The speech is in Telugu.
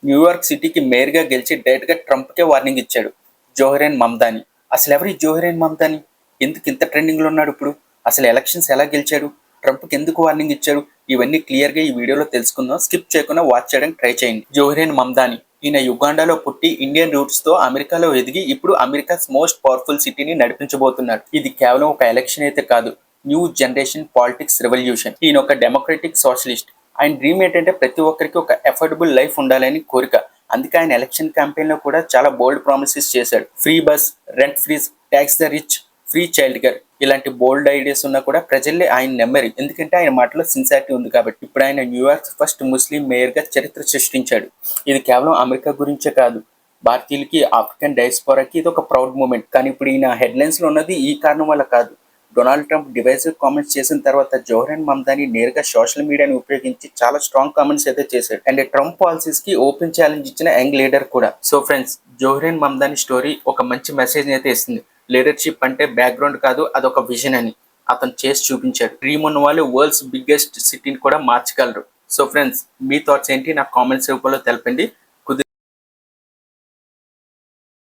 న్యూయార్క్ సిటీకి మేయర్గా గెలిచి డైరెక్ట్గా ట్రంప్కే వార్నింగ్ ఇచ్చాడు జోహ్రెన్ మమ్దాని. అసలు ఎవరి జోహ్రెన్ మమ్దాని? ఎందుకు ఇంత ట్రెండింగ్లో ఉన్నాడు ఇప్పుడు? అసలు ఎలక్షన్స్ ఎలా గెలిచాడు? ట్రంప్కి ఎందుకు వార్నింగ్ ఇచ్చాడు? ఇవన్నీ క్లియర్గా ఈ వీడియోలో తెలుసుకుందాం. స్కిప్ చేయకుండా వాచ్ చేయడానికి ట్రై చేయండి. జోహ్రెన్ మమ్దాని ఈయన యుగాండాలో పుట్టి ఇండియన్ రూట్స్తో అమెరికాలో ఎదిగి ఇప్పుడు అమెరికాస్ మోస్ట్ పవర్ఫుల్ సిటీని నడిపించబోతున్నాడు. ఇది కేవలం ఒక ఎలక్షన్ అయితే కాదు, న్యూ జనరేషన్ పాలిటిక్స్ రెవల్యూషన్. ఈయన ఒక డెమోక్రటిక్ సోషలిస్ట్. ఆయన డ్రీమ్ ఏంటంటే ప్రతి ఒక్కరికి ఒక అఫోర్డబుల్ లైఫ్ ఉండాలని కోరిక. అందుకే ఆయన ఎలక్షన్ క్యాంపెయిన్ లో కూడా చాలా బోల్డ్ ప్రామిసెస్ చేశాడు. Free bus, rent freeze, tax the rich, free child care, ఇలాంటి బోల్డ్ ఐడియాస్ ఉన్నా కూడా ప్రజల్ని ఆయన నమ్మరు. ఎందుకంటే ఆయన మాటలో సిన్సియారిటీ ఉంది కాబట్టి. ఇప్పుడు ఆయన న్యూయార్క్ ఫస్ట్ ముస్లిం మేయర్ గా చరిత్ర సృష్టించాడు. ఇది కేవలం అమెరికా గురించే కాదు, భారతీయులకి, ఆఫ్రికన్ డయాస్పోరాకి ఇది ఒక ప్రౌడ్ మూమెంట్. కానీ ఇప్పుడు ఈయన హెడ్లైన్స్ లో ఉన్నది ఈ కారణం వల్ల కాదు. డొనాల్డ్ ట్రంప్ డివైజివ్ కామెంట్స్ చేసిన తర్వాత జోహ్రెన్ మమ్దాని నేరుగా సోషల్ మీడియాని ఉపయోగించి చాలా స్ట్రాంగ్ కామెంట్స్ అయితే చేశాడు. అండ్ ట్రంప్ పాలసీస్ కి ఓపెన్ ఛాలెంజ్ ఇచ్చిన యంగ్ లీడర్ కూడా. సో ఫ్రెండ్స్, జోహ్రెన్ మమ్దాని స్టోరీ ఒక మంచి మెసేజ్ అయితే ఇస్తుంది. లీడర్షిప్ అంటే బ్యాక్గ్రౌండ్ కాదు, అదొక విజన్ అని అతను చేసి చూపించాడు. డ్రీమ్ ఉన్న వాళ్ళు వరల్డ్స్ బిగ్గెస్ట్ సిటీని కూడా మార్చగలరు. సో ఫ్రెండ్స్, మీ థాట్స్ ఏంటి నాకు కామెంట్స్ రూపంలో తెలపండి.